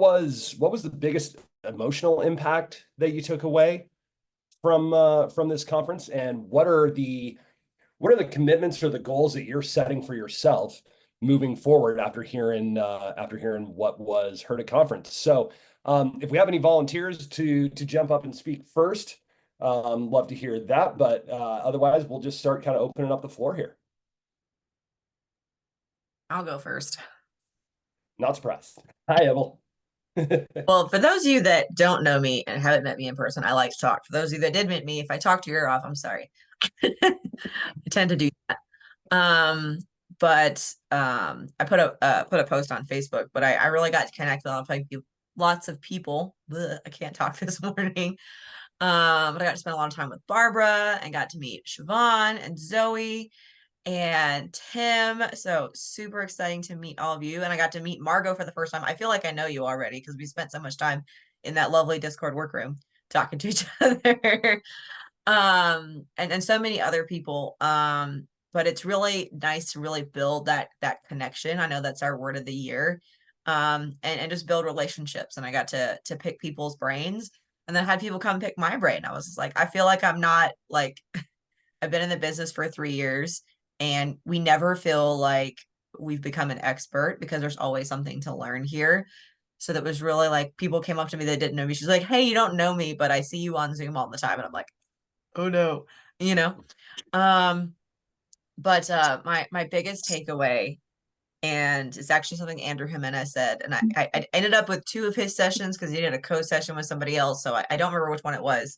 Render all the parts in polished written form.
what was the biggest emotional impact that you took away from this conference, and what are the commitments or the goals that you're setting for yourself moving forward after hearing what was heard at conference? So, if we have any volunteers to jump up and speak first, love to hear that. But otherwise, we'll just start kind of opening up the floor here. I'll go first. Not surprised. Hi, Ebel. Well, for those of you that don't know me and haven't met me in person, I like to talk. For those of you that did meet me, if I talked your ear off, I'm sorry. I tend to do that. Um, but I put a post on Facebook, but I really got to connect with lots of people. Bleh, I can't talk this morning. But I got to spend a lot of time with Barbara and got to meet Siobhan and Zoe and Tim. So super exciting to meet all of you. And I got to meet Margot for the first time. I feel like I know you already because we spent so much time in that lovely Discord workroom talking to each other. And so many other people. But it's really nice to really build that connection. I know that's our word of the year. And just build relationships. And I got to pick people's brains and then had people come pick my brain. I was just like, I feel like I'm not like I've been in the business for 3 years and we never feel like we've become an expert because there's always something to learn here. So that was really like people came up to me that didn't know me. She's like, "Hey, you don't know me, but I see you on Zoom all the time." And I'm like, "Oh no." You know? Um, but my biggest takeaway, and it's actually something Andrew Jimenez said, and I ended up with two of his sessions because he did a co-session with somebody else. So I don't remember which one it was.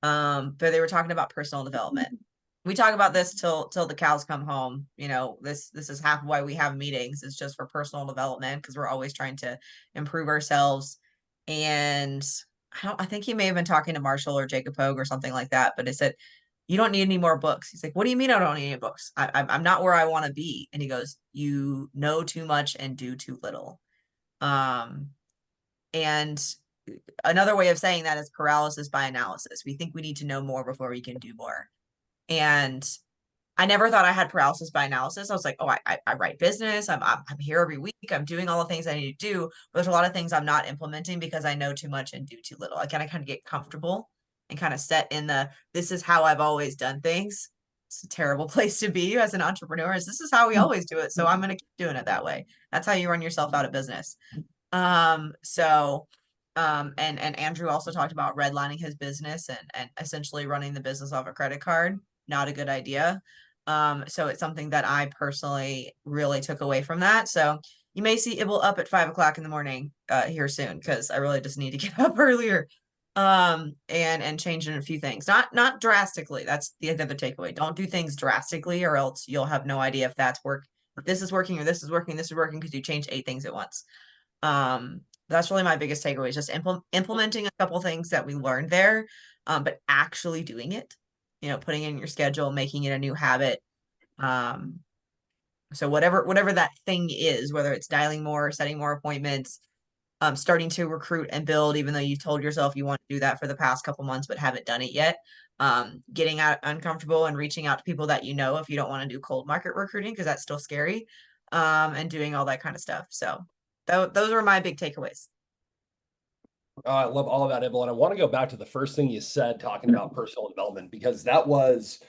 But they were talking about personal development. We talk about this till the cows come home. You know, this is half why we have meetings. It's just for personal development because we're always trying to improve ourselves. And I think he may have been talking to Marshall or Jacob Hogue or something like that, but it said, you don't need any more books. He's like, what do you mean I don't need any books? I'm not where I want to be. And he goes, you know too much and do too little. Um, and another way of saying that is paralysis by analysis. We think we need to know more before we can do more. And I never thought I had paralysis by analysis. I was like, oh, I write business. I'm here every week. I'm doing all the things I need to do. But there's a lot of things I'm not implementing because I know too much and do too little. I kind of get comfortable and kind of set in this is how I've always done things. It's a terrible place to be as an entrepreneur. This is how we always do it. So I'm going to keep doing it that way. That's how you run yourself out of business. So and Andrew also talked about redlining his business and essentially running the business off a credit card. Not a good idea. So it's something that I personally really took away from that. So you may see it will up at 5 o'clock in the morning here soon because I really just need to get up earlier. And change in a few things. Not drastically. That's the other takeaway. Don't do things drastically or else you'll have no idea if if this is working or this is working, this is working because you changed 8 things at once. That's really my biggest takeaway is just implementing a couple things that we learned there, but actually doing it, putting in your schedule, making it a new habit. Um, so whatever that thing is, whether it's dialing more, setting more appointments, starting to recruit and build, even though you told yourself you want to do that for the past couple months, but haven't done it yet. Getting out uncomfortable and reaching out to people that you know if you don't want to do cold market recruiting, because that's still scary, and doing all that kind of stuff. So those were my big takeaways. I love all of that, Ibel, and I want to go back to the first thing you said, talking about personal development, because that was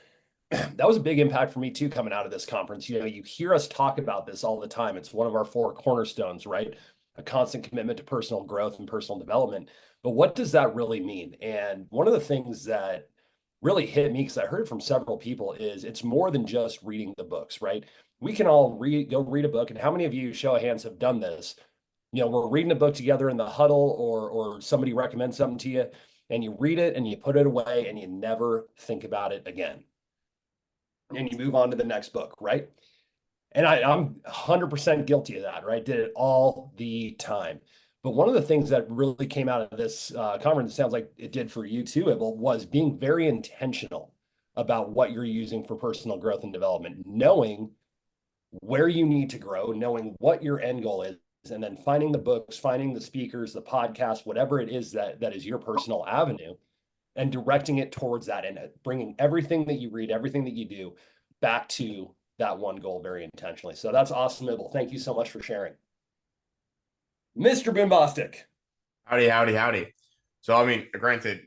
that was a big impact for me too, coming out of this conference. You hear us talk about this all the time. It's one of our four cornerstones, right? A constant commitment to personal growth and personal development. But what does that really mean? And one of the things that really hit me, because I heard it from several people, is it's more than just reading the books, right? We can all go read a book. And how many of you, show of hands, have done this? We're reading a book together in the huddle, or somebody recommends something to you, and you read it and you put it away and you never think about it again. And you move on to the next book, right? And I'm 100% guilty of that, right? Did it all the time. But one of the things that really came out of this conference, sounds like it did for you too, Abel, was being very intentional about what you're using for personal growth and development, knowing where you need to grow, knowing what your end goal is, and then finding the books, finding the speakers, the podcasts, whatever it is that is your personal avenue, and directing it towards that, and bringing everything that you read, everything that you do back to that one goal very intentionally. So that's awesome, Ibel. Thank you so much for sharing. Mr. Bimbostic. Howdy, howdy, howdy. So, I mean, granted,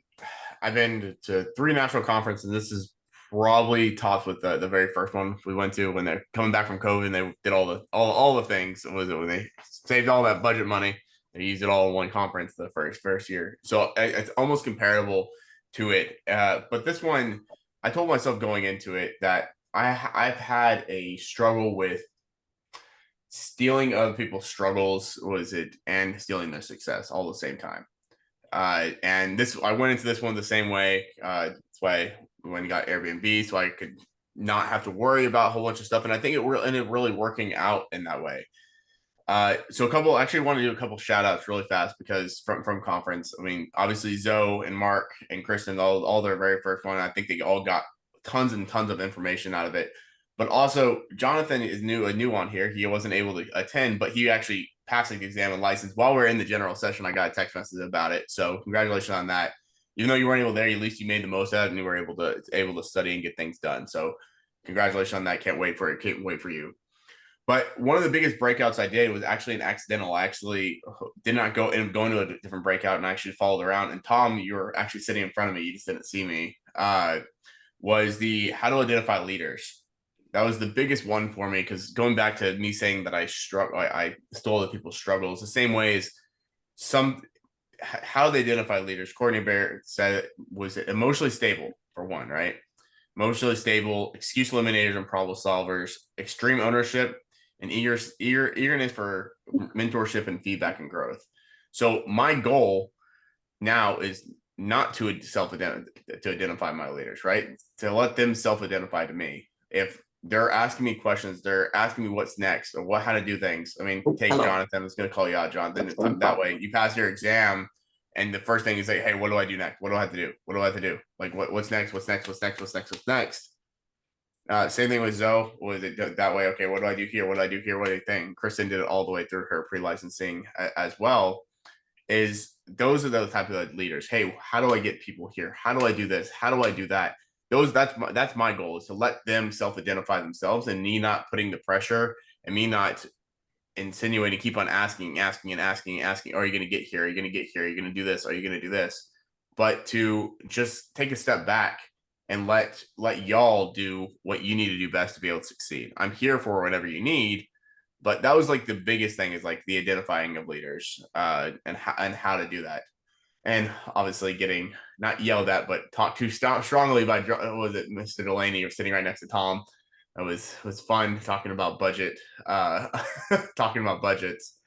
I've been to three national conferences, and this is probably tops with the very first one we went to when they're coming back from COVID and they did all the things. Was it when they saved all that budget money? They used it all in one conference the first year. So it's almost comparable to it. But this one, I told myself going into it that I've had a struggle with stealing other people's struggles, was it, and stealing their success all at the same time. And this, I went into this one the same way. That's why we went and got Airbnb, so I could not have to worry about a whole bunch of stuff. And I think it ended up really working out in that way. So actually want to do a couple shout outs really fast because from conference, I mean, obviously Zoe and Mark and Kristen, all their very first one, I think they all got tons and tons of information out of it. But also Jonathan is a new one here. He wasn't able to attend, but he actually passed the exam and license while we are in the general session. I got a text message about it. So congratulations on that. Even though you weren't able there, at least you made the most out of it and you were able to study and get things done. So congratulations on that. Can't wait for it. Can't wait for you. But one of the biggest breakouts I did was actually an accidental. I actually did not go into a different breakout and I actually followed around. And Tom, you were actually sitting in front of me. You just didn't see me. Was the how to identify leaders. That was the biggest one for me because going back to me saying that I stole other people's struggles the same way as how they identify leaders. Courtney Bear said was emotionally stable for one, right? Emotionally stable, excuse eliminators and problem solvers, extreme ownership, and eagerness for mentorship and feedback and growth. So my goal now is not to identify my leaders, right? To let them self-identify to me. If they're asking me questions, they're asking me what's next or how to do things. I mean, take Jonathan. It's going to call you out, Jonathan. That way, you pass your exam, and the first thing is like, hey, what do I do next? What do I have to do? What do I have to do? Like, what's next? What's next? What's next? What's next? What's next? Same thing with Zoe. Was it that way? Okay, what do I do here? What do I do here? What do you think? Kristen did it all the way through her pre-licensing as well. Those are the type of leaders. Hey, how do I get people here? How do I do this? How do I do that? That's my goal, is to let them self-identify themselves and me not putting the pressure and me not insinuating, keep on asking. Are you going to get here? Are you going to get here? Are you going to do this? Are you going to do this? But to just take a step back and let y'all do what you need to do best to be able to succeed. I'm here for whatever you need, but that was like the biggest thing, is like the identifying of leaders and how to do that. And obviously getting not yelled at, but talked to strongly by, was it Mr. Delaney, or sitting right next to Tom. That was fun talking about budget, talking about budgets.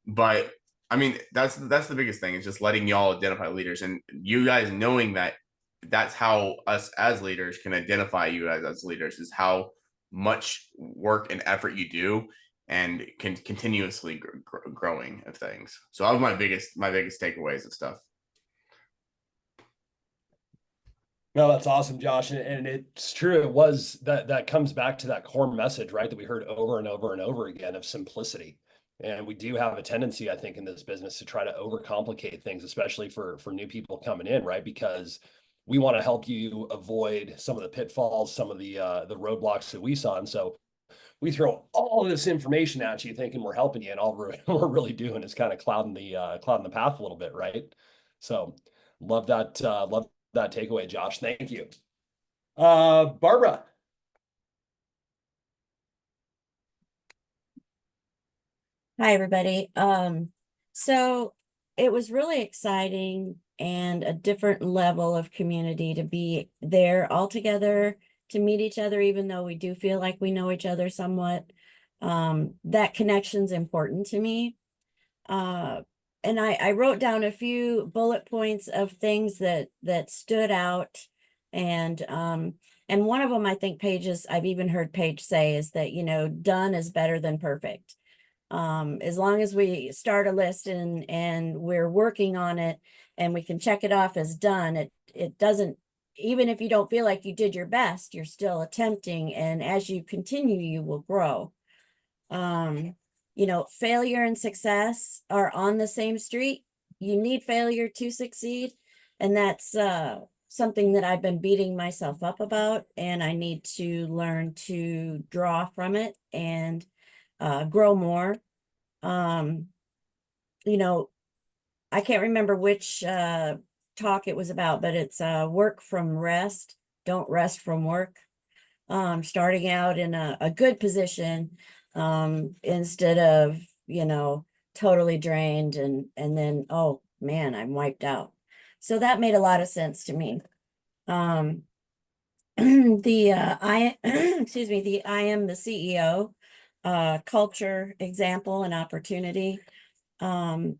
But I mean, that's the biggest thing, is just letting y'all identify leaders, and you guys knowing that that's how us as leaders can identify you as leaders, is how much work and effort you do and can continuously growing of things. So that was my biggest takeaways of stuff. No, that's awesome, Josh. And it's true. It was that comes back to that core message, right? That we heard over and over and over again, of simplicity. And we do have a tendency, I think, in this business to try to overcomplicate things, especially for new people coming in, right? Because we want to help you avoid some of the pitfalls, some of the roadblocks that we saw. And so we throw all of this information at you thinking we're helping you, and all we're really doing is kind of clouding the path a little bit, right? So love that takeaway, Josh. Thank you. Barbara. Hi, everybody. So it was really exciting and a different level of community to be there all together, to meet each other, even though we do feel like we know each other somewhat. That connection's important to me. And I wrote down a few bullet points of things that stood out. And one of them, I think I've even heard Paige say, is that, done is better than perfect. As long as we start a list and we're working on it and we can check it off as done, it doesn't, even if you don't feel like you did your best, you're still attempting. And as you continue, you will grow. Failure and success are on the same street. You need failure to succeed. And that's something that I've been beating myself up about, and I need to learn to draw from it and grow more. you know, I can't remember which talk it was about, but it's work from rest, don't rest from work. Starting out in a good position, instead of, totally drained and then, oh man, I'm wiped out. So that made a lot of sense to me. Excuse me, the I am the CEO, culture, example, and opportunity. I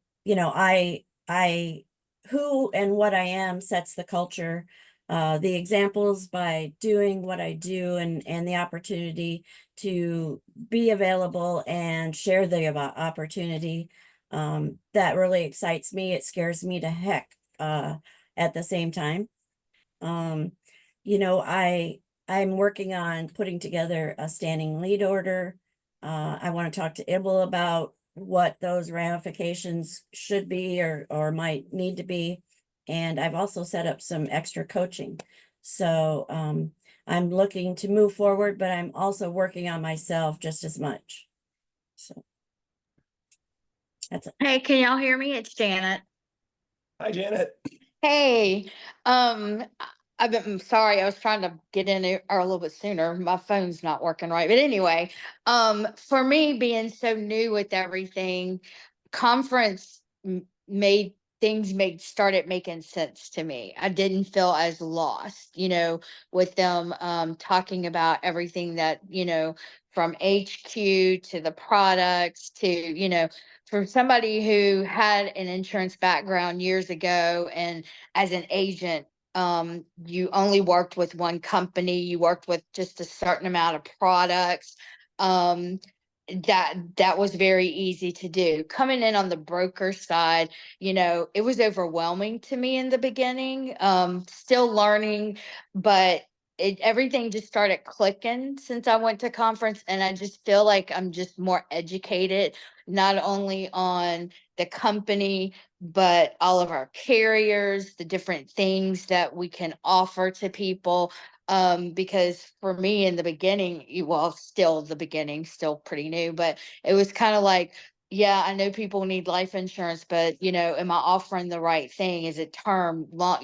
who and what I am sets the culture. The examples by doing what I do and the opportunity to be available and share the opportunity. That really excites me. It scares me to heck at the same time. Um, I'm working on putting together a standing lead order. I want to talk to Ibble about what those ramifications should be or might need to be. And I've also set up some extra coaching. So I'm looking to move forward, but I'm also working on myself just as much. So that's it. Hey, can y'all hear me? It's Janet. Hi, Janet. Hey, I'm sorry, I was trying to get in there a little bit sooner. My phone's not working right. But anyway, for me being so new with everything, conference made things started making sense to me. I didn't feel as lost, with them talking about everything that, from HQ to the products to, for somebody who had an insurance background years ago and as an agent, you only worked with one company, you worked with just a certain amount of products. That was very easy to do. Coming in on the broker side, it was overwhelming to me in the beginning. Still learning, but everything just started clicking since I went to conference, and I just feel like I'm just more educated, not only on the company, but all of our carriers, the different things that we can offer to people. Because for me in the beginning, still the beginning, still pretty new, but it was kind of like, yeah, I know people need life insurance, but am I offering the right thing? Is it term, long,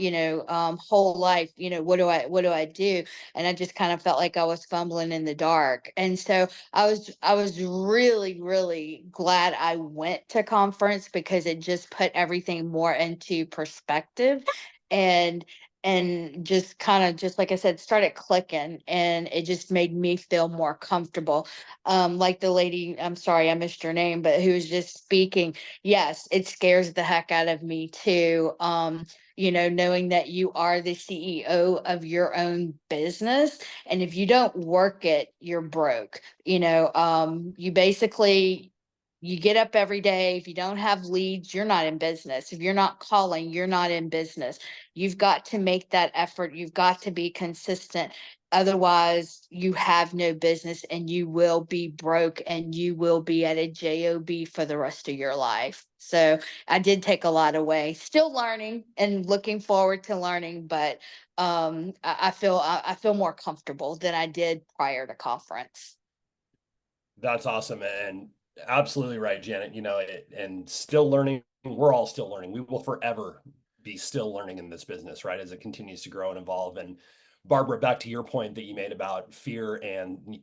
whole life? What do I do? And I just kind of felt like I was fumbling in the dark. And so I was really, really glad I went to conference because it just put everything more into perspective. And just kind of, just like I said, started clicking, and it just made me feel more comfortable. Like the lady, I'm sorry I missed your name, but who was just speaking, yes, it scares the heck out of me too. Knowing that you are the CEO of your own business, and if you don't work it, you're broke. You basically, you get up every day. If you don't have leads, you're not in business. If you're not calling, you're not in business. You've got to make that effort. You've got to be consistent. Otherwise, you have no business, and you will be broke, and you will be at a job for the rest of your life. So I did take a lot away. Still learning and looking forward to learning, but I feel more comfortable than I did prior to conference. That's awesome. And absolutely right, Janet. And still learning. We're all still learning. We will forever be still learning in this business, right? As it continues to grow and evolve. And Barbara, back to your point that you made about fear and,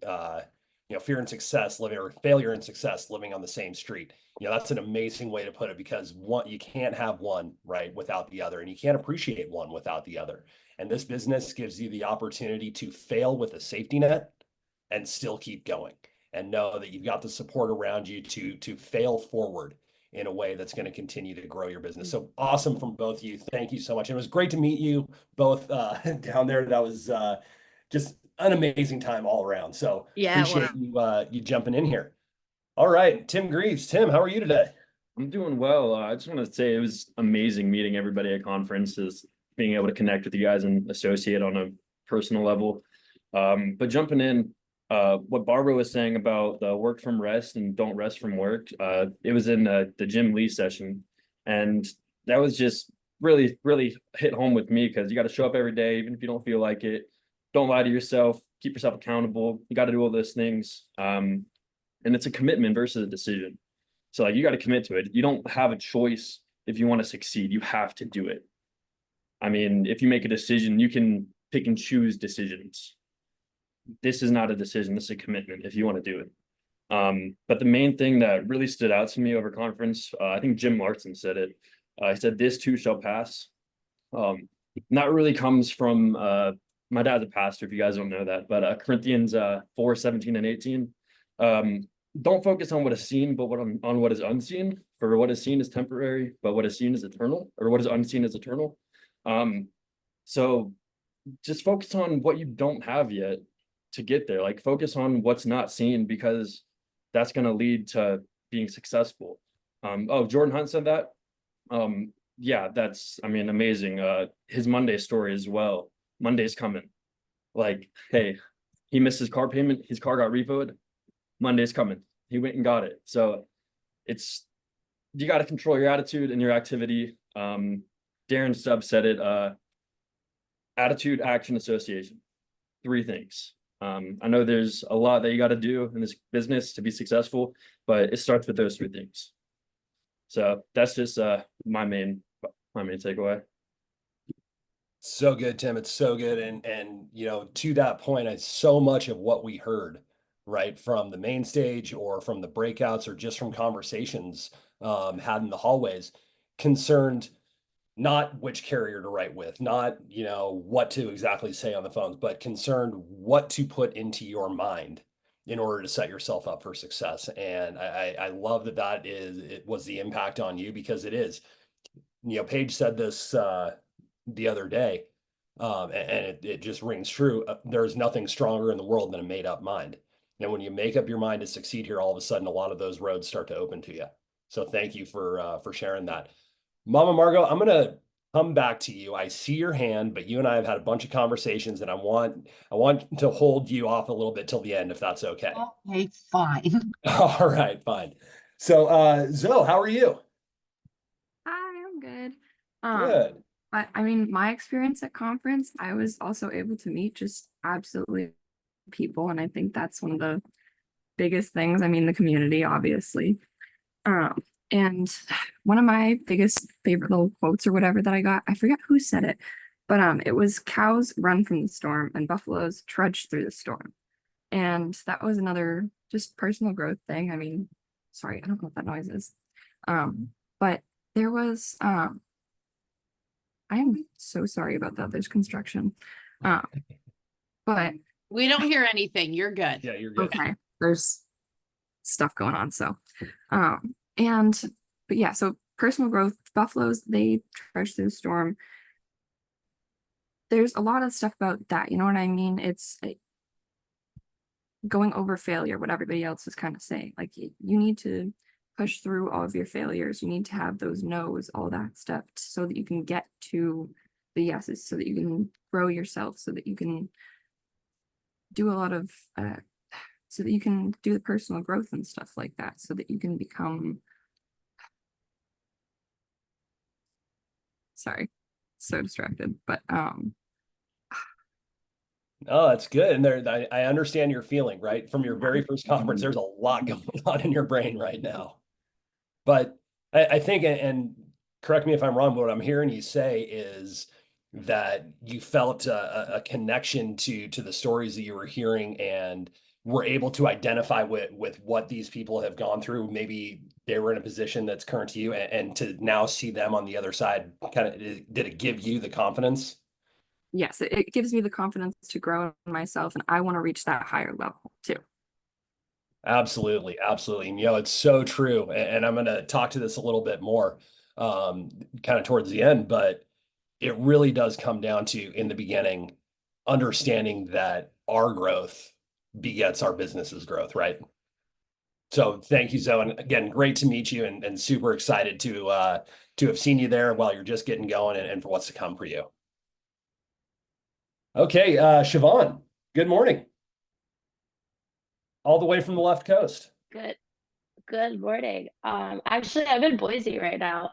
fear and success living, or failure and success living on the same street. That's an amazing way to put it, because you can't have one, right, without the other, and you can't appreciate one without the other. And this business gives you the opportunity to fail with a safety net and still keep going, and know that you've got the support around you to fail forward in a way that's going to continue to grow your business. So awesome from both of you. Thank you so much. It was great to meet you both down there. That was just an amazing time all around. So Yeah, appreciate you jumping in here. All right, Tim Greaves. Tim, how are you today? I'm doing well. I just want to say it was amazing meeting everybody at conferences, being able to connect with you guys and associate on a personal level. But jumping in, what Barbara was saying about the work from rest and don't rest from work, it was in the Jim Lee session. And that was just really, really hit home with me, because you got to show up every day, even if you don't feel like it. Don't lie to yourself, keep yourself accountable. You got to do all those things. And it's a commitment versus a decision. So like you got to commit to it. You don't have a choice if you want to succeed. You have to do it. I mean, if you make a decision, you can pick and choose decisions. This is not a decision, this is a commitment if you want to do it. But the main thing that really stood out to me over conference, I think Jim Larson said it. He said, "This too shall pass." And that really comes from my dad's a pastor, if you guys don't know that, but Corinthians 4:17 and 18. Don't focus on what is seen, but on what is unseen. For what is seen is temporary, but what is seen is eternal, or what is unseen is eternal. So just focus on what you don't have yet to get there. Like focus on what's not seen, because that's going to lead to being successful. Oh, Jordan Hunt said that. Yeah, that's, I mean, amazing. His Monday story as well. Monday's coming. Like, hey, he missed his car payment. His car got repoed. Monday's coming. He went and got it. So you got to control your attitude and your activity. Darren Stubb said it, attitude, action, association, 3 things. I know there's a lot that you got to do in this business to be successful, but it starts with those 3 things. So that's just my main takeaway. So good, Tim. It's so good. And to that point, so much of what we heard, right, from the main stage or from the breakouts or just from conversations had in the hallways concerned not which carrier to write with, not, what to exactly say on the phones, but concerned what to put into your mind in order to set yourself up for success. And I love that it was the impact on you, because it is. Paige said this the other day, and it just rings true. There's nothing stronger in the world than a made up mind. And when you make up your mind to succeed here, all of a sudden, a lot of those roads start to open to you. So thank you for sharing that. Mama Margot, I'm going to come back to you. I see your hand, but you and I have had a bunch of conversations, and I want to hold you off a little bit till the end, if that's okay. Okay, fine. All right, fine. So, Zoe, how are you? Hi, I'm good. Good. But I mean, my experience at conference, I was also able to meet just absolutely people, and I think that's one of the biggest things. I mean, the community, obviously. And one of my biggest favorite little quotes or whatever that I got, I forget who said it, but it was cows run from the storm and buffaloes trudge through the storm. And that was another just personal growth thing. I mean, sorry, I don't know what that noise is. But there was I am so sorry about that. There's construction. But We don't hear anything. You're good. Yeah, you're good. okay, there's stuff going on. So but yeah, so personal growth, buffaloes, they trudge through the storm. There's a lot of stuff about that, you know what I mean? It's going over failure, what everybody else is kind of saying. Like you need to push through all of your failures. You need to have those no's, all that stuff, so that you can get to the yeses, so that you can grow yourself, so that you can do a lot of so that you can do the personal growth and stuff like that, so that you can become, sorry, so distracted, but Oh, that's good. And I understand your feeling, right? From your very first conference, there's a lot going on in your brain right now. But I think, and correct me if I'm wrong, but what I'm hearing you say is that you felt a connection to the stories that you were hearing, and were able to identify with what these people have gone through. Maybe they were in a position that's current to you, and to now see them on the other side, kind of, did it give you the confidence? yes, it gives me the confidence to grow in myself, and I want to reach that higher level too. Absolutely. Absolutely. And, it's so true. And I'm going to talk to this a little bit more kind of towards the end, but it really does come down to, in the beginning, understanding that our growth begets our business's growth, right? So thank you, Zoe. And again, great to meet you, and super excited to have seen you there while you're just getting going, and for what's to come for you. Okay, Siobhan, good morning. All the way from the left coast. Good morning. Actually, I'm in Boise right now.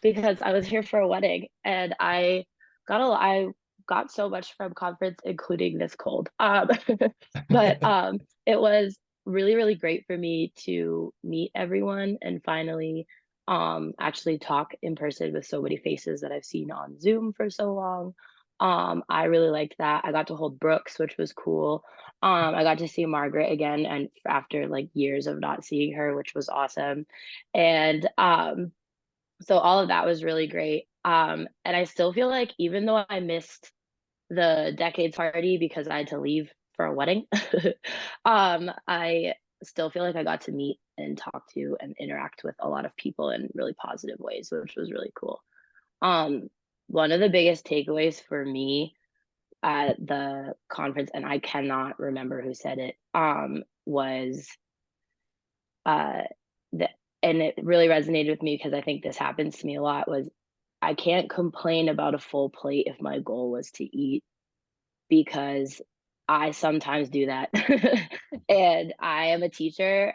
Because I was here for a wedding, and I got so much from conference, including this cold. But it was really, really great for me to meet everyone and finally actually talk in person with so many faces that I've seen on Zoom for so long. I really liked that. I got to hold Brooks, which was cool. I got to see Margaret again and after like years of not seeing her, which was awesome. And so all of that was really great. And I still feel like even though I missed the decades party because I had to leave for a wedding, I still feel like I got to meet and talk to and interact with a lot of people in really positive ways, which was really cool. Um, One of the biggest takeaways for me at the conference, and I cannot remember who said it, was uh, that, and it really resonated with me because I think this happens to me a lot, was I can't complain about a full plate if my goal was to eat, because I sometimes do that. And I am a teacher,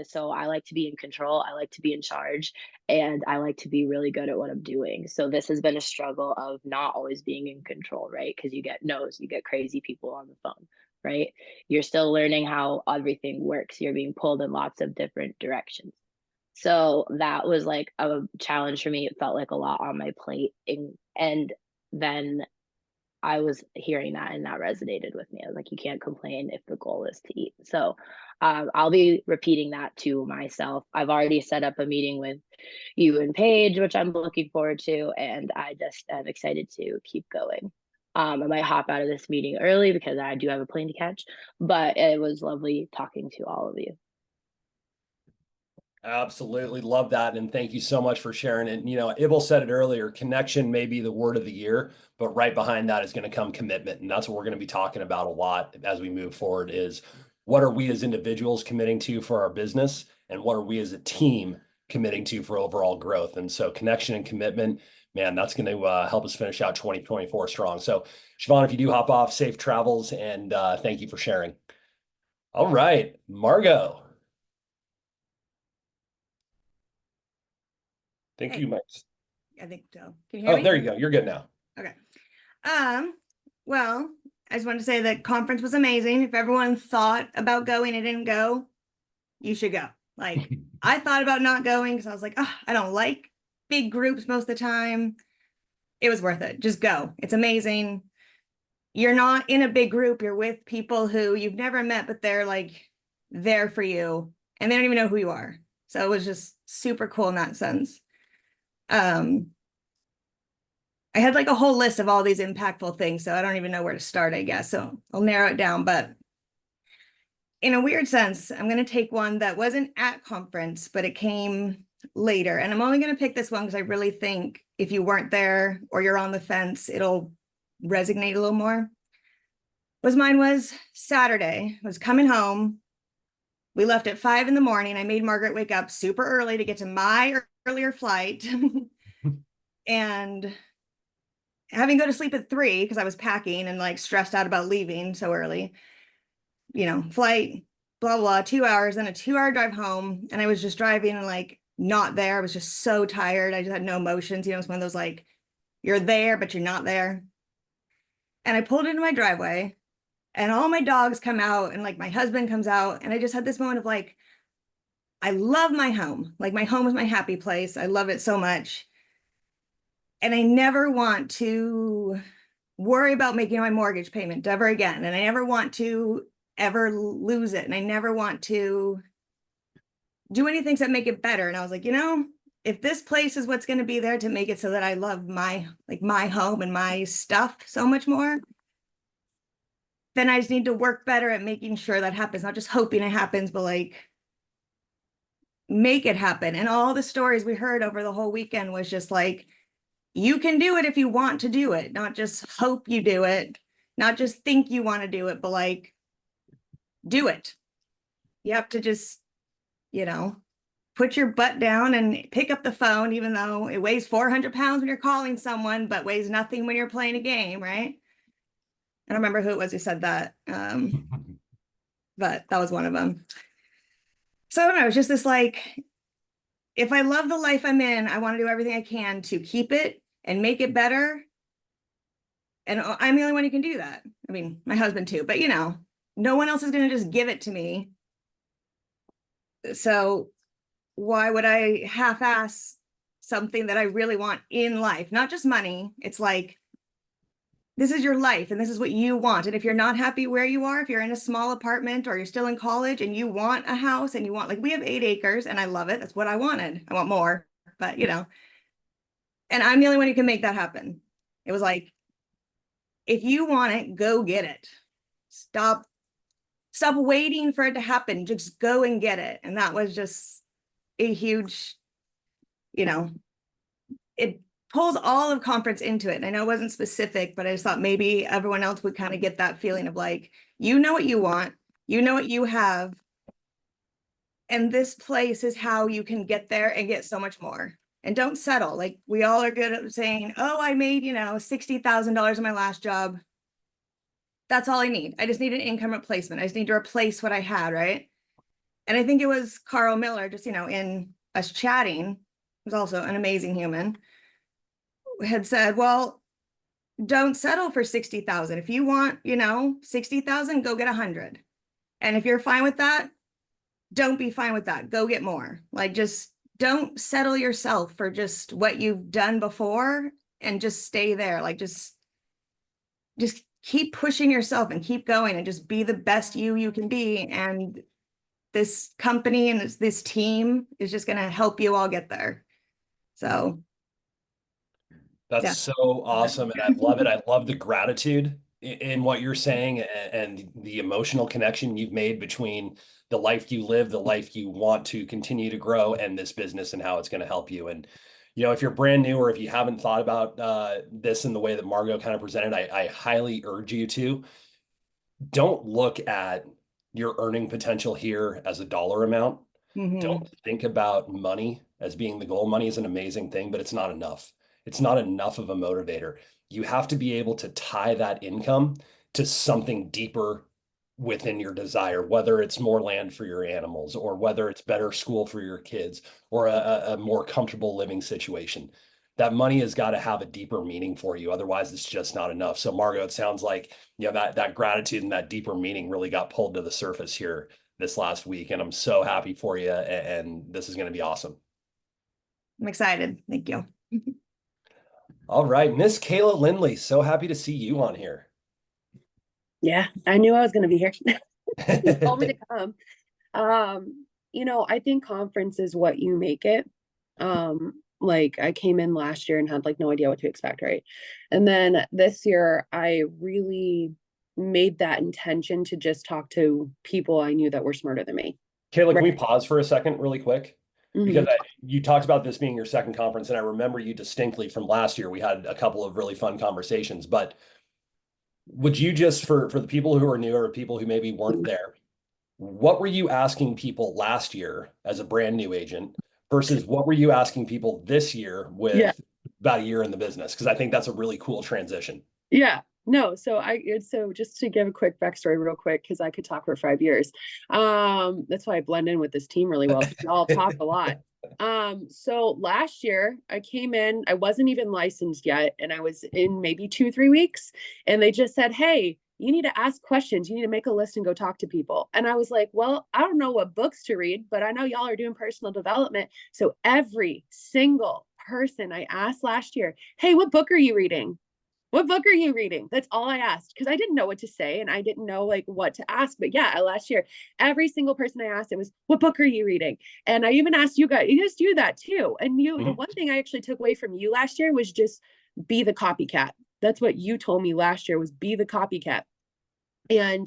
so I like to be in control, I like to be in charge, and I like to be really good at what I'm doing. So this has been a struggle of not always being in control, right? Because you get no's, you get crazy people on the phone, right? You're still learning how everything works. You're being pulled in lots of different directions. So that was like a challenge for me. It felt like a lot on my plate. And then I was hearing that and that resonated with me. I was like, you can't complain if the goal is to eat. So I'll be repeating that to myself. I've already set up a meeting with you and Paige, which I'm looking forward to. And I just am excited to keep going. I might hop out of this meeting early because I do have a plane to catch, but it was lovely talking to all of you. Absolutely love that. And thank you so much for sharing it. You know, Ibel said it earlier, connection may be the word of the year, but right behind that is going to come commitment. And that's what we're going to be talking about a lot as we move forward is what are we as individuals committing to for our business? And what are we as a team committing to for overall growth? And so connection and commitment, man, that's going to help us finish out 2024 strong. So Siobhan, if you do hop off, safe travels and thank you for sharing. All right, Margot. Thank Hey. you, Mike. I think so. Can you hear Oh, me? there you go. You're good now. Okay. Well, I just wanted to say the conference was amazing. If everyone thought about going and didn't go, you should go. Like, I thought about not going because I was like, oh, I don't like big groups most of the time. It was worth it. Just go. It's amazing. You're not in a big group. You're with people who you've never met, but they're like there for you and they don't even know who you are. So it was just super cool in that sense. I had like a whole list of all these impactful things, so I don't even know where to start, I guess. So I'll narrow it down. But in a weird sense, I'm going to take one that wasn't at conference, but it came later. And I'm only going to pick this one because I really think if you weren't there or you're on the fence, it'll resonate a little more. Mine was Saturday. I was coming home. We left at 5 in the morning. I made Margaret wake up super early to get to my earlier flight. And having go to sleep at 3 because I was packing and like stressed out about leaving so early, you know, flight, blah, blah, 2 hours, then a 2-hour drive home. And I was just driving and like not there. I was just so tired. I just had no emotions. You know, it's one of those like, you're there, but you're not there. And I pulled into my driveway and all my dogs come out and like my husband comes out. And I just had this moment of like, I love my home. Like my home is my happy place. I love it so much. And I never want to worry about making my mortgage payment ever again. And I never want to ever lose it. And I never want to do anything that make it better. And I was like, you know, if this place is what's going to be there to make it so that I love my home and my stuff so much more, then I just need to work better at making sure that happens, not just hoping it happens, but like make it happen. And all the stories we heard over the whole weekend was just like, you can do it if you want to do it, not just hope you do it, not just think you want to do it, but like do it. You have to just, you know, put your butt down and pick up the phone, even though it weighs 400 pounds when you're calling someone, but weighs nothing when you're playing a game, right? I don't remember who it was who said that, but that was one of them. So I don't know, it's just this like, if I love the life I'm in, I want to do everything I can to keep it and make it better. And I'm the only one who can do that. I mean, my husband too, but you know, no one else is going to just give it to me. So why would I half-ass something that I really want in life? Not just money. It's like, this is your life and this is what you want. And if you're not happy where you are, if you're in a small apartment or you're still in college and you want a house and you want, like, we have 8 acres and I love it. That's what I wanted. I want more, but you know, and I'm the only one who can make that happen. It was like, if you want it, go get it. Stop waiting for it to happen. Just go and get it. And that was just a huge, you know, it pulls all of conference into it. And I know it wasn't specific, but I just thought maybe everyone else would kind of get that feeling of like, you know what you want, you know what you have, and this place is how you can get there and get so much more. And don't settle. Like, we all are good at saying, oh, I made, you know, $60,000 in my last job. That's all I need. I just need an income replacement. I just need to replace what I had, right? And I think it was Carl Miller, just, you know, in us chatting, who's also an amazing human, had said, well, don't settle for 60,000. If you want, you know, 60,000, go get 100. And if you're fine with that, don't be fine with that. Go get more. Like, just don't settle yourself for just what you've done before and just stay there. Like, just keep pushing yourself and keep going and just be the best you can be. And this company and this team is just going to help you all get there. So That's yeah. so awesome. And I love it. I love the gratitude in what you're saying and the emotional connection you've made between the life you live, the life you want to continue to grow, and this business and how it's going to help you. And, you know, if you're brand new or if you haven't thought about this in the way that Margot kind of presented, I highly urge you to. Don't look at your earning potential here as a dollar amount. Don't think about money as being the goal. Money is an amazing thing, but it's not enough. It's not enough of a motivator. You have to be able to tie that income to something deeper within your desire, whether it's more land for your animals or whether it's better school for your kids or a more comfortable living situation. That money has got to have a deeper meaning for you. Otherwise, it's just not enough. So, Margot, it sounds like, you know, that gratitude and that deeper meaning really got pulled to the surface here this last week. And I'm so happy for you. And this is going to be awesome. I'm excited. Thank you. All right, Miss Kayla Lindley, so happy to see you on here. Yeah, I knew I was going to be here. You told me to come. You know, I think conference is what you make it. Like, I came in last year and had like no idea what to expect, right? And then this year I really made that intention to just talk to people I knew that were smarter than me. Kayla, can we pause for a second really quick? Because Mhm. you talked about this being your second conference, and I remember you distinctly from last year. We had a couple of really fun conversations, but would you just, for the people who are new or people who maybe weren't there, what were you asking people last year as a brand new agent versus what were you asking people this year with Yeah. about a year in the business? Because I think that's a really cool transition. Yeah, no, so just to give a quick backstory real quick, because I could talk for 5 years. That's why I blend in with this team really well. I'll talk a lot. So last year I came in, I wasn't even licensed yet, and I was in maybe 2-3 weeks, and they just said, hey, you need to ask questions, you need to make a list and go talk to people. And I was like, well, I don't know what books to read, but I know y'all are doing personal development. So every single person I asked last year, hey, what book are you reading? What book are you reading? That's all I asked, because I didn't know what to say and I didn't know like what to ask. But yeah, last year, every single person I asked, it was, what book are you reading? And I even asked you guys do that too. And the one thing I actually took away from you last year was just be the copycat. That's what you told me last year, was be the copycat. And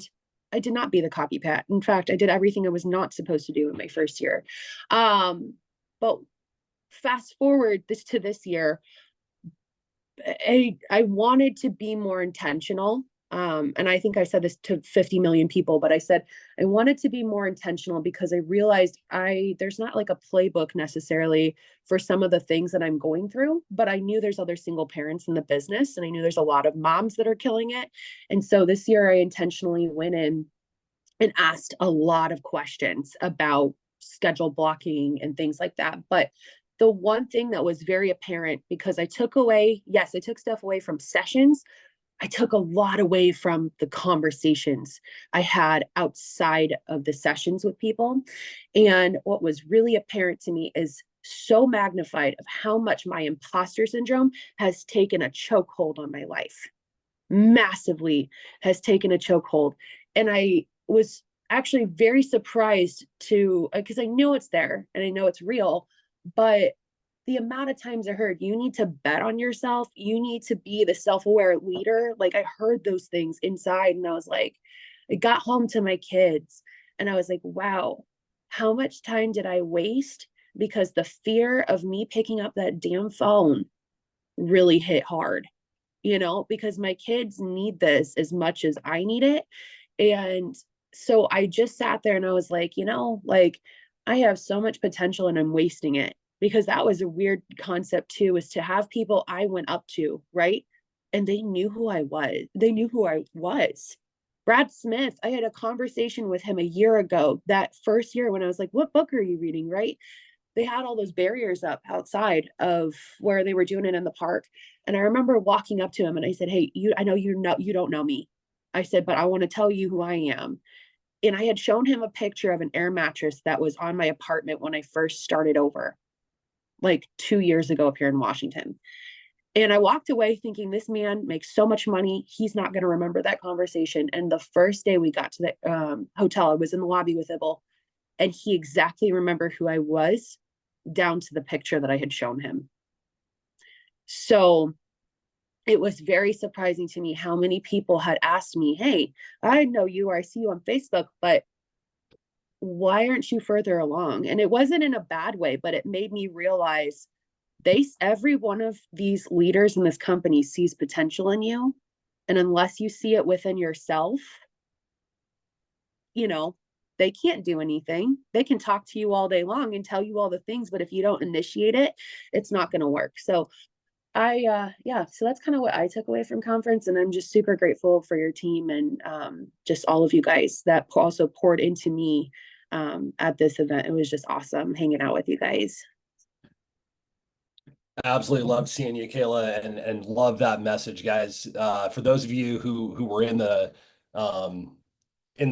I did not be the copycat. In fact, I did everything I was not supposed to do in my first year. But fast forward to this year, I wanted to be more intentional. And I think I said this to 50 million people, but I said I wanted to be more intentional because I realized there's not like a playbook necessarily for some of the things that I'm going through, but I knew there's other single parents in the business, and I knew there's a lot of moms that are killing it. And so this year I intentionally went in and asked a lot of questions about schedule blocking and things like that. But the one thing that was very apparent, because I took stuff away from sessions, I took a lot away from the conversations I had outside of the sessions with people. And what was really apparent to me is so magnified of how much my imposter syndrome has taken a chokehold on my life. Massively has taken a chokehold. And I was actually very surprised to, because I know it's there and I know it's real, but the amount of times I heard you need to bet on yourself, you need to be the self-aware leader. Like I heard those things inside and I was like, I got home to my kids and I was like, wow, how much time did I waste? Because the fear of me picking up that damn phone really hit hard, because my kids need this as much as I need it. And so I just sat there and I was like, like I have so much potential and I'm wasting it, because that was a weird concept too, is to have people I went up to, right? And they knew who I was. They knew who I was. Brad Smith, I had a conversation with him a year ago, that first year when I was like, what book are you reading, right? They had all those barriers up outside of where they were doing it in the park. And I remember walking up to him and I said, hey, I know you don't know me. I said, but I want to tell you who I am. And I had shown him a picture of an air mattress that was on my apartment when I first started over, like 2 years ago up here in Washington. And I walked away thinking, this man makes so much money. He's not going to remember that conversation. And the first day we got to the hotel, I was in the lobby with Ibble, and he exactly remembered who I was, down to the picture that I had shown him. So it was very surprising to me how many people had asked me, hey, I know you, or I see you on Facebook, but why aren't you further along? And it wasn't in a bad way, but it made me realize every one of these leaders in this company sees potential in you. And unless you see it within yourself, they can't do anything. They can talk to you all day long and tell you all the things, but if you don't initiate it, it's not going to work. So so that's kind of what I took away from conference. And I'm just super grateful for your team and just all of you guys that also poured into me at this event. It was just awesome hanging out with you guys. Absolutely love seeing you, Kayla, and love that message, guys. For those of you who were in the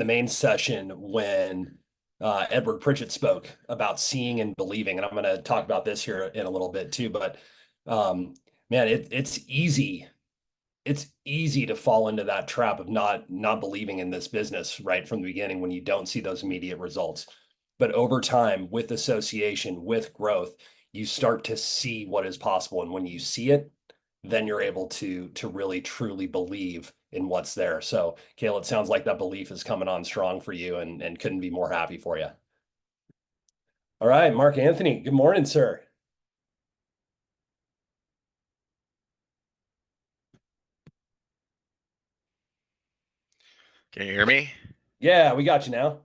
main session when Edward Pritchett spoke about seeing and believing, and I'm going to talk about this here in a little bit too, but man, it's easy. It's easy to fall into that trap of not believing in this business right from the beginning when you don't see those immediate results. But over time, with association, with growth, you start to see what is possible. And when you see it, then you're able to really truly believe in what's there. So, Kayla, it sounds like that belief is coming on strong for you and couldn't be more happy for you. All right, Mark Anthony, good morning, sir. Can you hear me? Yeah, we got you now.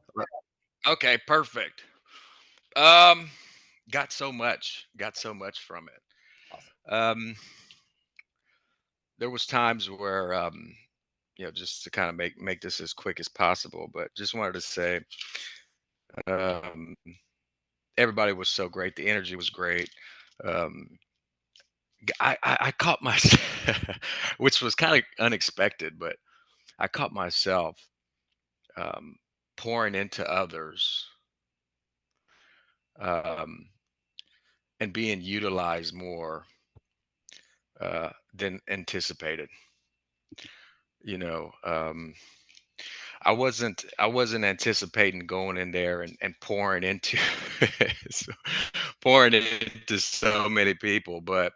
Okay, perfect. Got so much from it. There was times where just to kind of make this as quick as possible, but just wanted to say um everybody was so great. The energy was great. Um I caught myself which was kind of unexpected, but I caught myself um pouring into others um and being utilized more than anticipated. You know, I wasn't anticipating going in there and pouring into so, pouring into so many people. But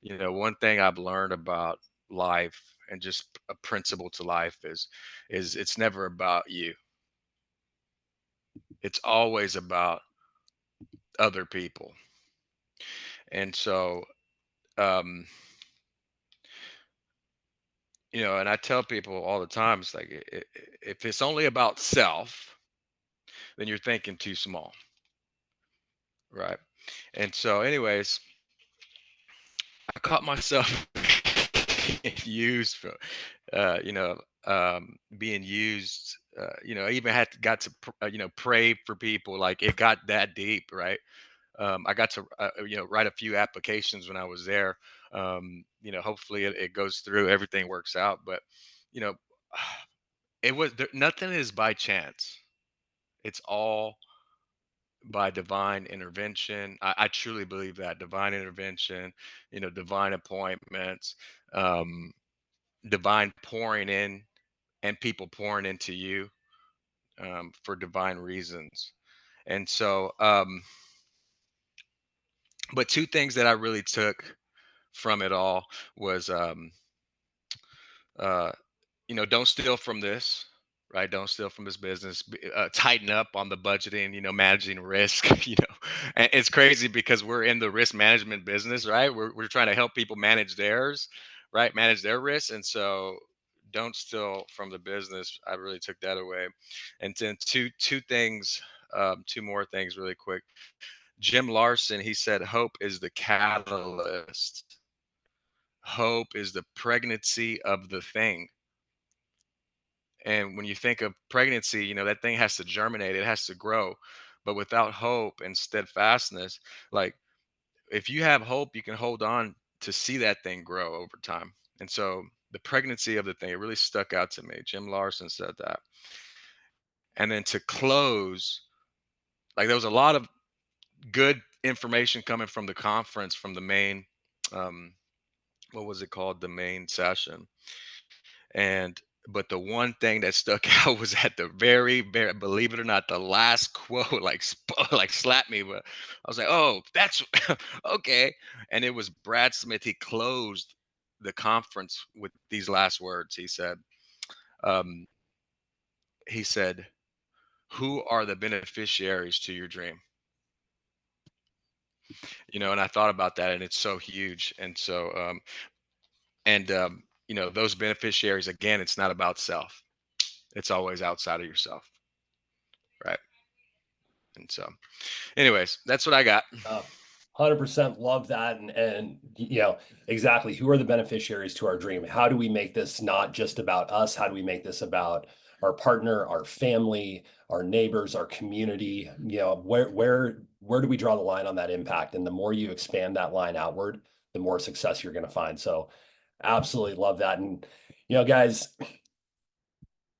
one thing I've learned about life and just a principle to life is it's never about you. It's always about other people. And so um and I tell people all the time, it's like if it's only about self, then you're thinking too small, right? And so, anyways, I caught myself used for, being used. I even got to pray for people. Like it got that deep, right? I got to write a few applications when I was there. Hopefully it goes through, everything works out. But you know, nothing is by chance. It's all by divine intervention. I truly believe that divine intervention, divine appointments, um, divine pouring in, and people pouring into you for divine reasons. And so, but two things that I really took from it all was, uh, don't steal from this, right? Don't steal from this business. Tighten up on the budgeting, managing risk. And it's crazy because we're in the risk management business, right? We're trying to help people manage theirs, right? Manage their risks. And so don't steal from the business. I really took that away. And then two more things really quick. Jim Larson, he said, hope is the catalyst. Hope is the pregnancy of the thing. And when you think of pregnancy, that thing has to germinate, it has to grow. But without hope and steadfastness, like if you have hope, you can hold on to see that thing grow over time. And so the pregnancy of the thing, it really stuck out to me. Jim Larson said that. And then to close, like there was a lot of good information coming from the conference, from the main, um, what was it called? The main session. And but the one thing that stuck out was at the very, very, believe it or not, the last quote like slapped me. But I was like, oh, that's okay. And it was Brad Smith. He closed the conference with these last words. Um, he said, "Who are the beneficiaries to your dream?" And I thought about that, and it's so huge. And so, those beneficiaries, again, it's not about self. It's always outside of yourself. Right. And so, anyways, that's what I got. 100% love that. And exactly, who are the beneficiaries to our dream? How do we make this not just about us? How do we make this about our partner, our family, our neighbors, our community? Where do we draw the line on that impact? And the more you expand that line outward, the more success you're going to find. So absolutely love that. And guys,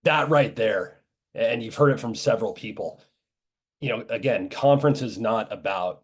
that right there, and you've heard it from several people, again, conference is not about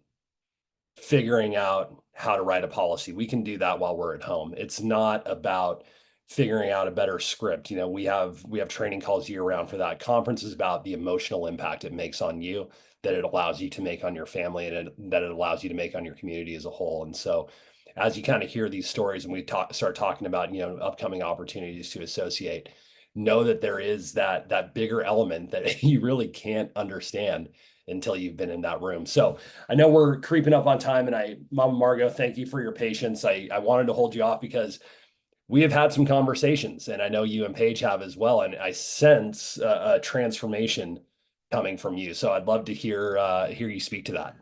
figuring out how to write a policy. We can do that while we're at home. It's not about figuring out a better script. We have training calls year round for that. Conference is about the emotional impact it makes on you, that it allows you to make on your family, and that it allows you to make on your community as a whole. And so as you kind of hear these stories and we start talking about, upcoming opportunities to associate, know that there is that bigger element that you really can't understand until you've been in that room. So I know we're creeping up on time, and Mama Margot, thank you for your patience. I wanted to hold you off because we have had some conversations, and I know you and Paige have as well. And I sense a transformation coming from you. So I'd love to hear you speak to that.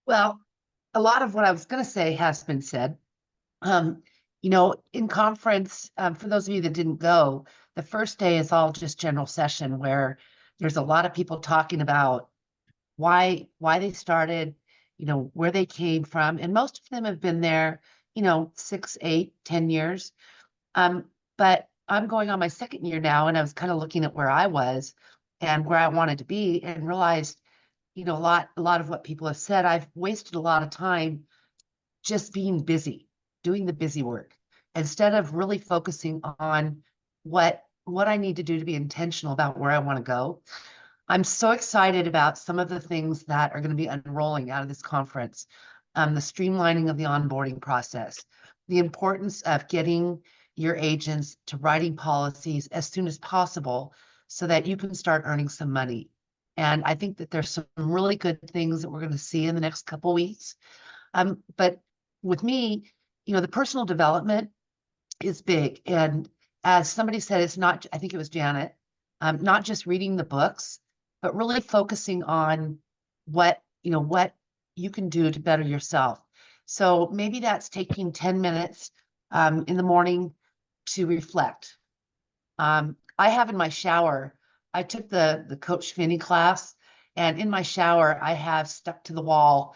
Well, a lot of what I was going to say has been said. In conference, for those of you that didn't go, the first day is all just general session where there's a lot of people talking about why they started, where they came from. And most of them have been there, 6, 8, 10 years. But I'm going on my second year now, and I was kind of looking at where I was and where I wanted to be, and realized, a lot of what people have said, I've wasted a lot of time just being busy, doing the busy work, instead of really focusing on what I need to do to be intentional about where I want to go. I'm so excited about some of the things that are going to be unrolling out of this conference. The streamlining of the onboarding process, the importance of getting your agents to writing policies as soon as possible so that you can start earning some money. And I think that there's some really good things that we're going to see in the next couple of weeks. But with me, the personal development is big. And as somebody said, it's not, I think it was Janet, not just reading the books, but really focusing on what you can do to better yourself. So maybe that's taking 10 minutes in the morning to reflect. I have in my shower, I took the Coach Finney class, And in my shower, I have stuck to the wall,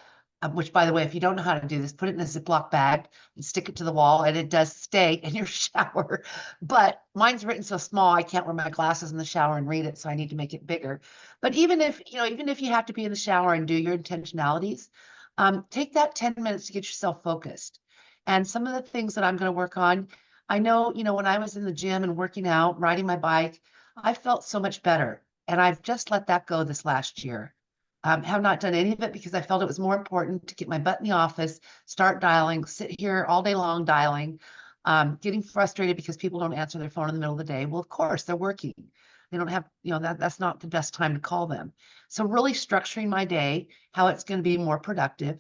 which, by the way, if you don't know how to do this, put it in a Ziploc bag and stick it to the wall, and it does stay in your shower. But mine's written so small, I can't wear my glasses in the shower and read it, so I need to make it bigger. But even if you have to be in the shower and do your intentionalities, take that 10 minutes to get yourself focused. And some of the things that I'm going to work on, I know, when I was in the gym and working out, riding my bike, I felt so much better. And I've just let that go this last year. Have not done any of it because I felt it was more important to get my butt in the office, start dialing, sit here all day long dialing, getting frustrated because people don't answer their phone in the middle of the day. Well, of course, they're working. They don't have, that's not the best time to call them. So really structuring my day, how it's going to be more productive,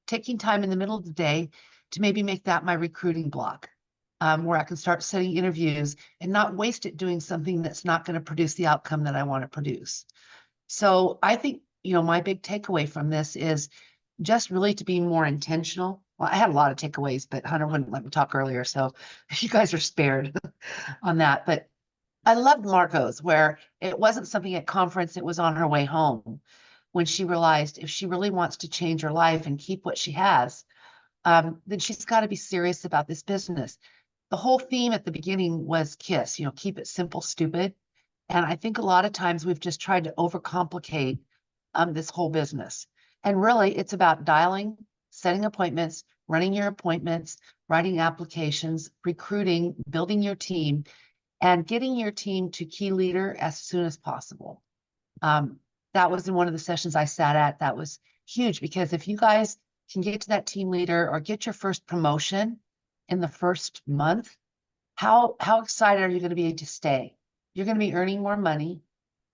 taking time in the middle of the day to maybe make that my recruiting block. Where I can start setting interviews and not waste it doing something that's not going to produce the outcome that I want to produce. So I think, my big takeaway from this is just really to be more intentional. Well, I had a lot of takeaways, but Hunter wouldn't let me talk earlier. So you guys are spared on that. But I loved Marco's, where it wasn't something at conference, it was on her way home when she realized if she really wants to change her life and keep what she has, then she's got to be serious about this business. The whole theme at the beginning was KISS, keep it simple, stupid. And I think a lot of times we've just tried to overcomplicate this whole business. And really, it's about dialing, setting appointments, running your appointments, writing applications, recruiting, building your team, and getting your team to key leader as soon as possible. That was in one of the sessions I sat at. That was huge, because if you guys can get to that team leader or get your first promotion in the first month, how excited are you going to be to stay? You're going to be earning more money.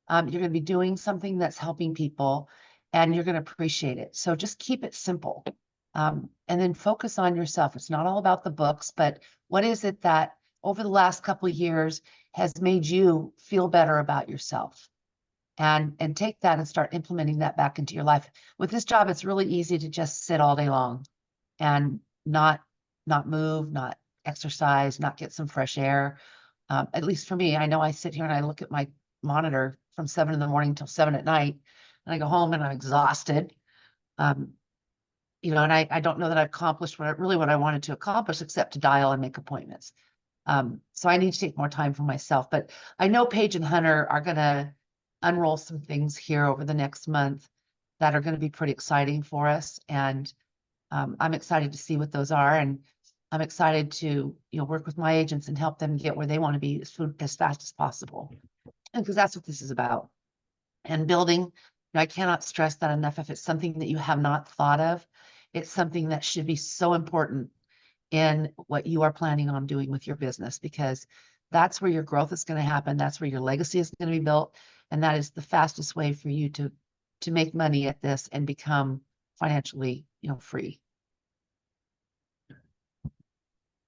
You're going to be doing something that's helping people, and you're going to appreciate it. So just keep it simple, and then focus on yourself. It's not all about the books, but what is it that over the last couple of years has made you feel better about yourself? And take that and start implementing that back into your life. With this job, it's really easy to just sit all day long and not move, not exercise, not get some fresh air. At least for me, I know I sit here and I look at my monitor from 7 in the morning till 7 at night, and I go home and I'm exhausted. And I don't know that I've accomplished what I wanted to accomplish, except to dial and make appointments. So I need to take more time for myself. But I know Paige and Hunter are going to unroll some things here over the next month that are going to be pretty exciting for us. And I'm excited to see what those are. And I'm excited to, work with my agents and help them get where they want to be as fast as possible. And because that's what this is about. And building, I cannot stress that enough. If it's something that you have not thought of, it's something that should be so important in what you are planning on doing with your business, because that's where your growth is going to happen. That's where your legacy is going to be built. And that is the fastest way for you to make money at this and become financially, free.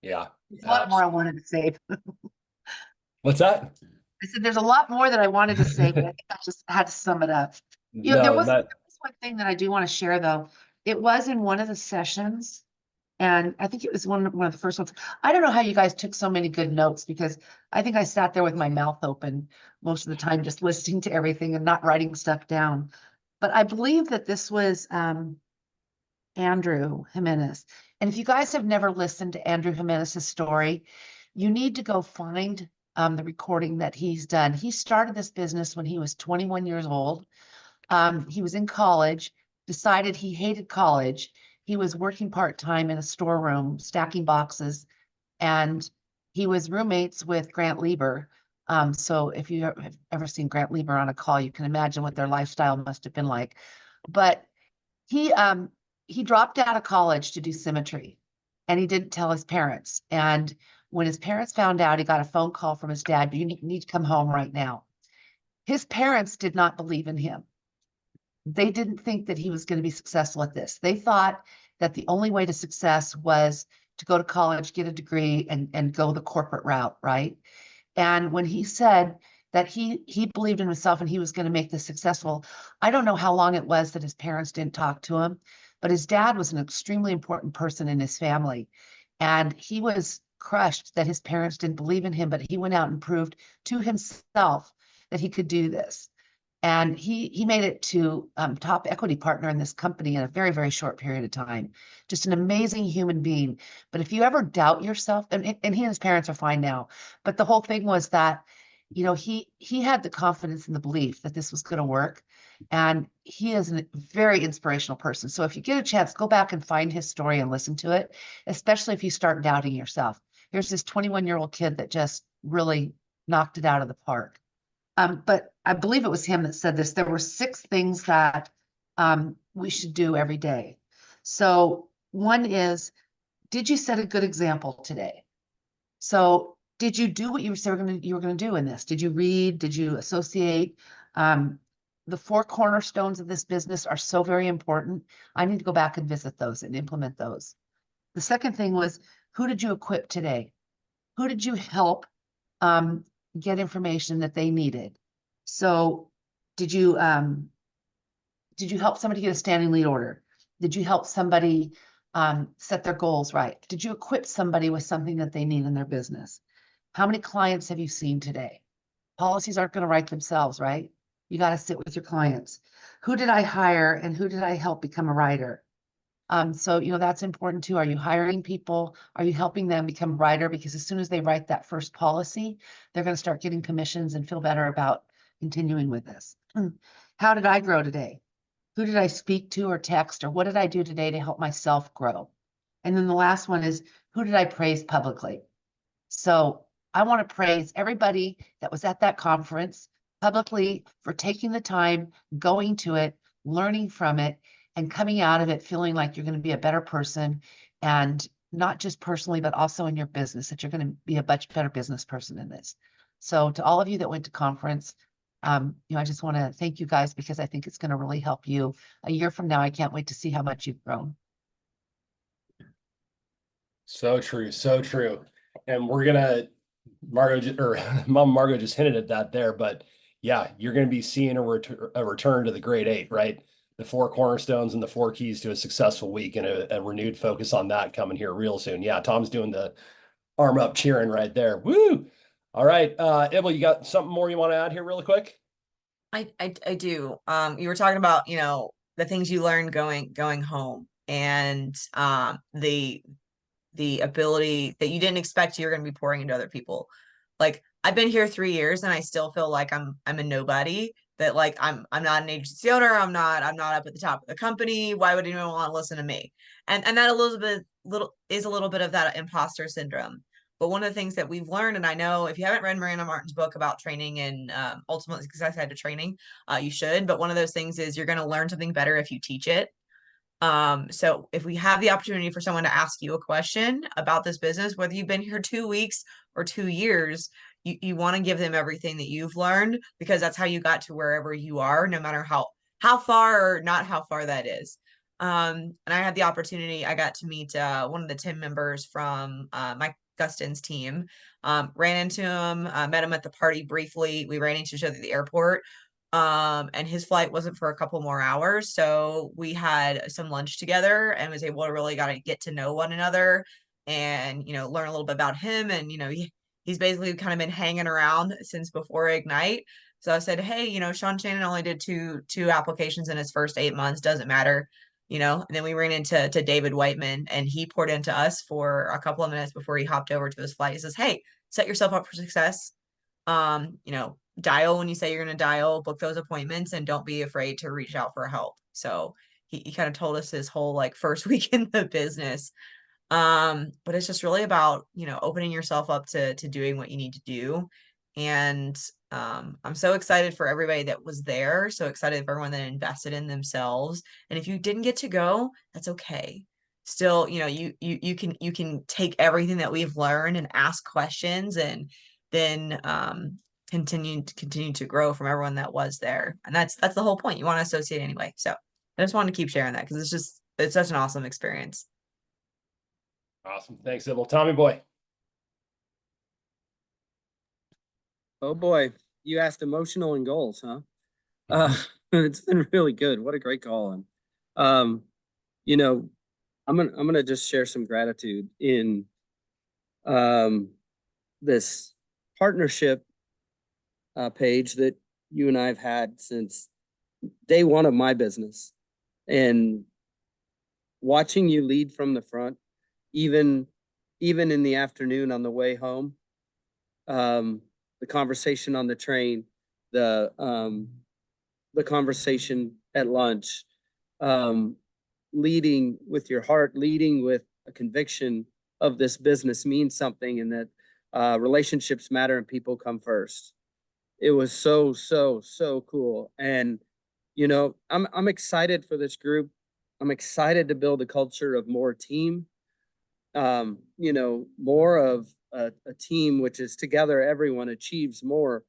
Yeah. There's a lot more I wanted to say. What's that? I said there's a lot more that I wanted to say, but I think I just had to sum it up. There No, was one thing that I do want to share, though. It was in one of the sessions, and I think it was one of the first ones. I don't know how you guys took so many good notes, because I think I sat there with my mouth open most of the time, just listening to everything and not writing stuff down. But I believe that this was Andrew Jimenez. And if you guys have never listened to Andrew Jimenez's story, you need to go find the recording that he's done. He started this business when he was 21 years old. He was in college, decided he hated college. He was working part-time in a storeroom, stacking boxes, and he was roommates with Grant Lieber. So if you have ever seen Grant Lieber on a call, you can imagine what their lifestyle must have been like. But he dropped out of college to do symmetry, and he didn't tell his parents. And when his parents found out, he got a phone call from his dad, "You need to come home right now." His parents did not believe in him. They didn't think that he was going to be successful at this. They thought that the only way to success was to go to college, get a degree, and go the corporate route, right? And when he said that he believed in himself and he was going to make this successful, I don't know how long it was that his parents didn't talk to him, but his dad was an extremely important person in his family. And he was crushed that his parents didn't believe in him, but he went out and proved to himself that he could do this. And he made it to top equity partner in this company in a very, very short period of time. Just an amazing human being. But if you ever doubt yourself, and he and his parents are fine now, but the whole thing was that, you know, he had the confidence and the belief that this was going to work. And he is a very inspirational person. So if you get a chance, go back and find his story and listen to it, especially if you start doubting yourself. Here's this 21-year-old kid that just really knocked it out of the park. But I believe it was him that said this. There were 6 things that we should do every day. So one is, did you set a good example today? So did you do what you were going to do in this? Did you read? Did you associate? The 4 cornerstones of this business are so very important. I need to go back and visit those and implement those. The second thing was, who did you equip today? Who did you help get information that they needed? So did you help somebody get a standing lead order? Did you help somebody set their goals right? Did you equip somebody with something that they need in their business? How many clients have you seen today? Policies aren't going to write themselves, right? You got to sit with your clients. Who did I hire and who did I help become a writer? So, you know, that's important too. Are you hiring people? Are you helping them become a writer? Because as soon as they write that first policy, they're going to start getting commissions and feel better about continuing with this. How did I grow today? Who did I speak to or text, or what did I do today to help myself grow? And then the last one is, who did I praise publicly? So I want to praise everybody that was at that conference publicly for taking the time, going to it, learning from it, and coming out of it feeling like you're going to be a better person, and not just personally, but also in your business, that you're going to be a much better business person in this. So to all of you that went to conference, you know, I just want to thank you guys, because I think it's going to really help you a year from now. I can't wait to see how much you've grown. So true, so true. And we're gonna, Mom Margot just hinted at that there, but yeah, you're gonna be seeing a return to the grade 8, right? The 4 cornerstones and the 4 keys to a successful week, and a renewed focus on that coming here real soon. Yeah, Tom's doing the arm up cheering right there. Woo! All right, Ibel, you got something more you want to add here really quick? I do. You were talking about, you know, the things you learned going home, and the ability that you didn't expect you're going to be pouring into other people. Like, I've been here 3 years and I still feel like I'm a nobody, that like I'm not an agency owner. I'm not up at the top of the company. Why would anyone want to listen to me? And that a little bit of that imposter syndrome. But one of the things that we've learned, and I know if you haven't read Miranda Martin's book about training and ultimately success side of training, you should. But one of those things is you're going to learn something better if you teach it. So if we have the opportunity for someone to ask you a question about this business, whether you've been here 2 weeks or 2 years, you want to give them everything that you've learned, because that's how you got to wherever you are, no matter how far or not how far that is. And I had the opportunity, I got to meet one of the team members from Mike Gustin's team. Ran into him, met him at the party briefly. We ran into each other at the airport. And his flight wasn't for a couple more hours. So we had some lunch together and was able to really got to get to know one another and, you know, learn a little bit about him. And, you know, he's basically kind of been hanging around since before Ignite. So I said, hey, you know, Sean Shannon only did two applications in his first 8 months. Doesn't matter, you know. And then we ran into David Whiteman, and he poured into us for a couple of minutes before he hopped over to his flight. He says, hey, set yourself up for success. You know, dial when you say you're going to dial, book those appointments, and don't be afraid to reach out for help. So he kind of told us his whole like first week in the business. But it's just really about, you know, opening yourself up to doing what you need to do. And I'm so excited for everybody that was there, so excited for everyone that invested in themselves. And if you didn't get to go, that's okay. Still, you know, you can take everything that we've learned and ask questions, and then continue to grow from everyone that was there. And that's the whole point. You want to associate anyway. So I just wanted to keep sharing that, because it's such an awesome experience. Awesome. Thanks, Ibel. Tommy boy. Oh boy, you asked emotional and goals, huh? It's been really good. What a great call. And you know, I'm gonna just share some gratitude in this partnership page that you and I have had since day one of my business. And watching you lead from the front, even in the afternoon on the way home, the conversation on the train, the conversation at lunch, leading with your heart, leading with a conviction of this business means something, and that relationships matter and people come first. It was so cool. And I'm excited for this group. I'm excited to build a culture of more team, more of a team which is together, everyone achieves more.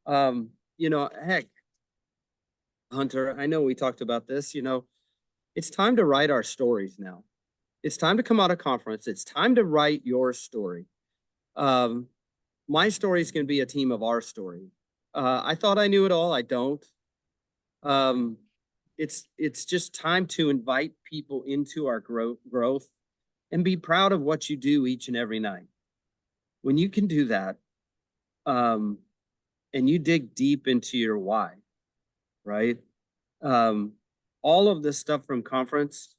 Heck, Hunter, I know we talked about this, it's time to write our stories now. It's time to come out of conference. It's time to write your story. My story is going to be a team of our story. I thought I knew it all. I don't. It's just time to invite people into our growth and be proud of what you do each and every night. When you can do that, and you dig deep into your why, right? All of this stuff from conference,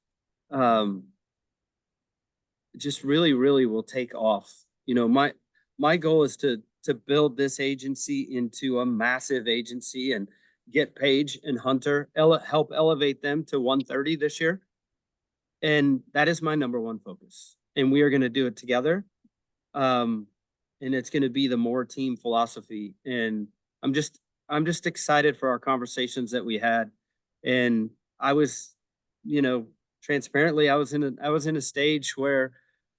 just really will take off. My goal is to build this agency into a massive agency and get Paige and Hunter, help elevate them to 130 this year. And that is my number one focus. And we are going to do it together. And it's going to be the more team philosophy. And I'm just excited for our conversations that we had. And I was, transparently, I was in a stage where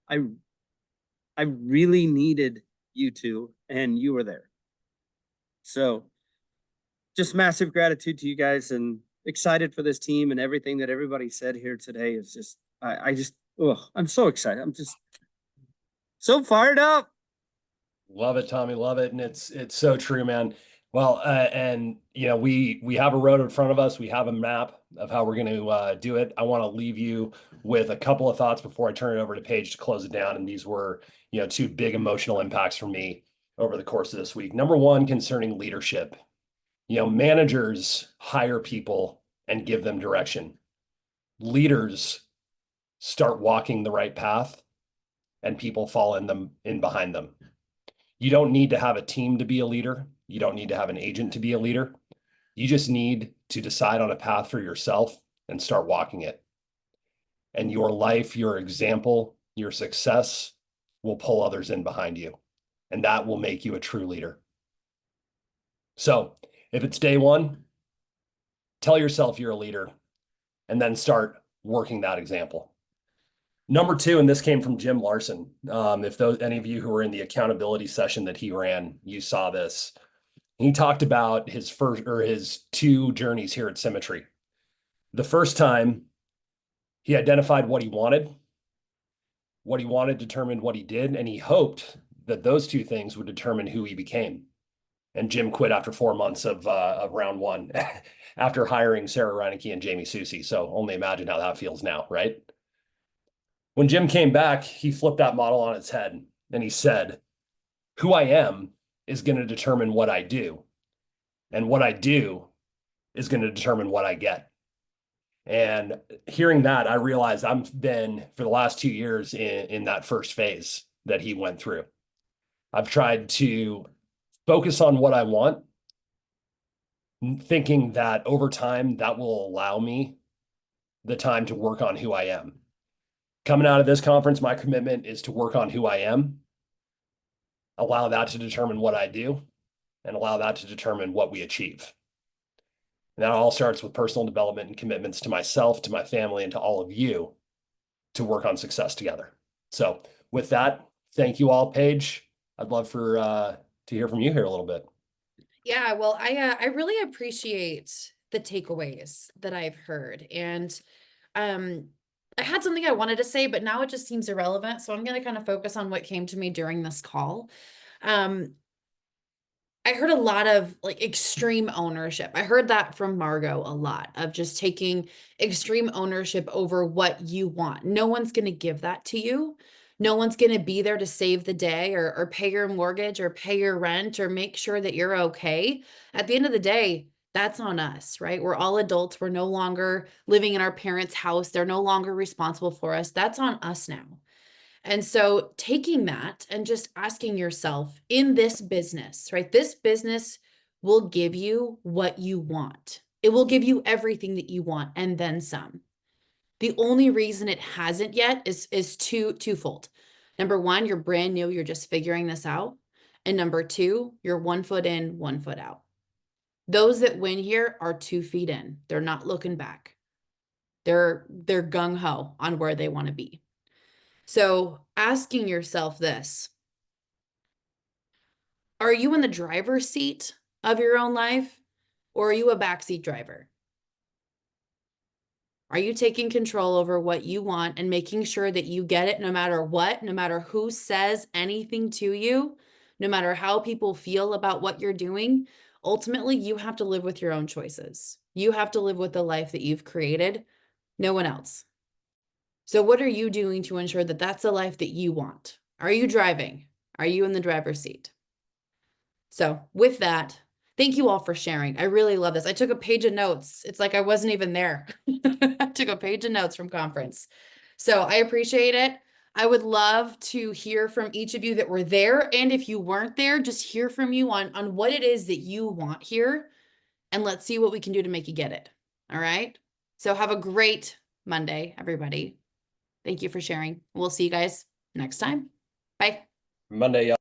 I really needed you two, and you were there. So just massive gratitude to you guys, and excited for this team, and everything that everybody said here today is just, I'm so excited. I'm just so fired up. Love it, Tommy. Love it. And it's so true, man. Well, and we have a road in front of us. We have a map of how we're going to do it. I want to leave you with a couple of thoughts before I turn it over to Paige to close it down. And these were, two big emotional impacts for me over the course of this week. Number one, concerning leadership. Managers hire people and give them direction. Leaders start walking the right path, and people fall in behind them. You don't need to have a team to be a leader. You don't need to have an agent to be a leader. You just need to decide on a path for yourself and start walking it. And your life, your example, your success will pull others in behind you. And that will make you a true leader. So if it's day one, tell yourself you're a leader and then start working that example. Number two, and this came from Jim Larson. If any of you who were in the accountability session that he ran, you saw this. He talked about his two journeys here at Symmetry. The first time, he identified what he wanted determined what he did, and he hoped that those two things would determine who he became. And Jim quit after 4 months of round one after hiring Sarah Reineke and Jamie Susi. So only imagine how that feels now, right? When Jim came back, he flipped that model on its head and he said, who I am is going to determine what I do. And what I do is going to determine what I get. And hearing that, I realized I've been for the last 2 years in that first phase that he went through. I've tried to focus on what I want, thinking that over time that will allow me the time to work on who I am. Coming out of this conference, my commitment is to work on who I am, allow that to determine what I do, and allow that to determine what we achieve. And that all starts with personal development and commitments to myself, to my family, and to all of you to work on success together. So with that, thank you all. Paige, I'd love to hear from you here a little bit. Yeah, well, I really appreciate the takeaways that I've heard. And I had something I wanted to say, but now it just seems irrelevant. So I'm going to kind of focus on what came to me during this call. I heard a lot of like extreme ownership. I heard that from Margot a lot, of just taking extreme ownership over what you want. No one's going to give that to you. No one's going to be there to save the day or pay your mortgage or pay your rent or make sure that you're okay. At the end of the day, that's on us, right? We're all adults. We're no longer living in our parents' house. They're no longer responsible for us. That's on us now. And so taking that and just asking yourself in this business, right? This business will give you what you want. It will give you everything that you want and then some. The only reason it hasn't yet is twofold. Number one, you're brand new, you're just figuring this out. And number two, you're 1 foot in, 1 foot out. Those that win here are 2 feet in. They're not looking back. They're gung-ho on where they want to be. So asking yourself this, are you in the driver's seat of your own life, or are you a backseat driver? Are you taking control over what you want and making sure that you get it no matter what, no matter who says anything to you, no matter how people feel about what you're doing? Ultimately, you have to live with your own choices. You have to live with the life that you've created, no one else. So what are you doing to ensure that that's the life that you want? Are you driving? Are you in the driver's seat? So with that, thank you all for sharing. I really love this. I took a page of notes. It's like I wasn't even there. I took a page of notes from conference. So I appreciate it. I would love to hear from each of you that were there. And if you weren't there, just hear from you on what it is that you want here. And let's see what we can do to make you get it. All right. So have a great Monday, everybody. Thank you for sharing. We'll see you guys next time. Bye. Monday, y'all.